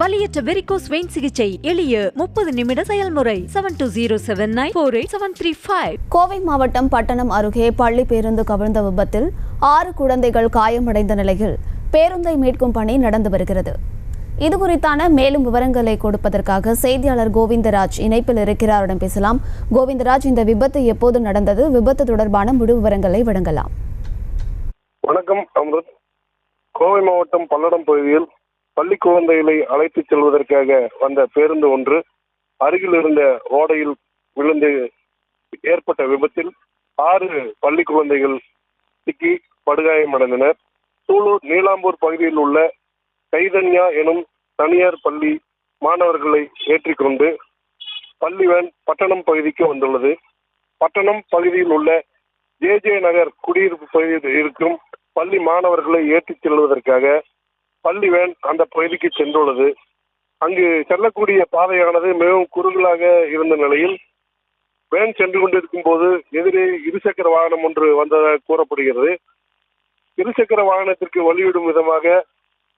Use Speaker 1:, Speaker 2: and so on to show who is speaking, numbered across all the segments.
Speaker 1: வலியற்ற varicose vein சிகிச்சை எளிய 30 நிமிட செயல்முறை 7207948735.
Speaker 2: கோவை மாவட்டம் பட்டணம் அருகே பள்ளி பேருந்து கவிழ்ந்த விபத்தில் 6 குழந்தைகள் காயமடைந்த நிலையில் பேருந்தை மீட்கும் பணி நடந்து வருகிறது. இதுகுறித்தான மேலும் விவரங்களை கொடுப்பதற்காக செய்தியாளர் கோவிந்தராஜ் இணைப்பில் இருக்கிறாரிடம் பேசலாம். கோவிந்தராஜ், இந்த விபத்து எப்போது நடந்தது? விபத்து தொடர்பான முழு விவரங்களை வழங்கலாம்.
Speaker 3: வணக்கம் அம்ருத். கோவை மாவட்டம் பல்லடம் பகுதியில் பள்ளி குழந்தைகளை அழைத்துச் செல்வதற்காக வந்த பேருந்து ஒன்று அருகில் இருந்த ஓடையில் விழுந்து ஏற்பட்ட விபத்தில் 6 பள்ளி குழந்தைகள் சிக்கி படுகாயமடைந்தனர். சூலூர் நீலாம்பூர் பகுதியில் உள்ள கைதன்யா எனும் தனியார் பள்ளி மாணவர்களை ஏற்றிக்கொண்டு பள்ளி வேன் பட்டணம் பகுதிக்கு வந்துள்ளது. பட்டணம் பகுதியில் உள்ள ஜே நகர் குடியிருப்பு பகுதியில் இருக்கும் பள்ளி மாணவர்களை ஏற்றிச் செல்வதற்காக பள்ளி வேன் அந்த பகுதிக்கு சென்றுள்ளது. அங்கு செல்லக்கூடிய பாதையானது மிகவும் குறுகலாக இருந்த நிலையில் வேன் சென்று கொண்டிருக்கும் போது எதிரே இருசக்கர வாகனம் ஒன்று வந்ததாக கூறப்படுகிறது. இருசக்கர வாகனத்திற்கு வழிவிடும் விதமாக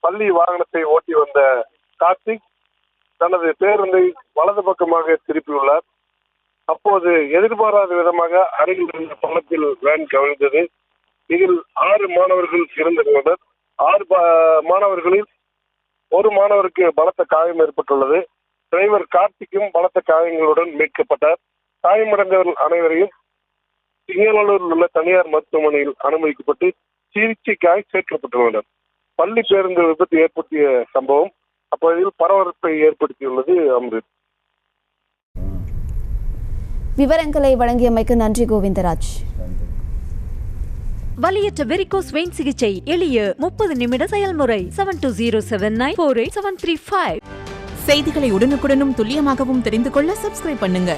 Speaker 3: பள்ளி வாகனத்தை ஓட்டி வந்த கார்த்திக் தனது பேருந்தை வலது பக்கமாக திருப்பியுள்ளார். அப்போது எதிர்பாராத விதமாக அருகில் இருந்த பள்ளத்தில் வேன் கவிழ்ந்தது. இதில் 6 மாணவர்கள் இறந்துள்ளனர். 6 மாணவர்களில் ஒரு மாணவருக்கு பலத்த காயம் ஏற்பட்டுள்ளது. டிரைவர் கார்த்திக்கும் பலத்த காயங்களுடன் மீட்கப்பட்டார். காயமடைந்தவர்கள் அனைவரையும் சிங்கநல்லூரில் உள்ள தனியார் மருத்துவமனையில் அனுமதிக்கப்பட்டு சிகிச்சைக்காக சேர்க்கப்பட்டுள்ளனர். பள்ளி பேருந்து விபத்து ஏற்படுத்திய சம்பவம் அப்பகுதியில் பரபரப்பை ஏற்படுத்தியுள்ளது. அம்ருத்,
Speaker 2: விவரங்களை வழங்கியமைக்கு நன்றி கோவிந்தராஜ்.
Speaker 1: வலியற்ற வெரிகோஸ் வெயின் சிகிச்சை எளிய 30 நிமிட செயல்முறை 7207948735.
Speaker 4: செய்திகளை உடனுக்குடனும் துல்லியமாகவும் தெரிந்து கொள்ள சப்ஸ்கிரைப் பண்ணுங்க.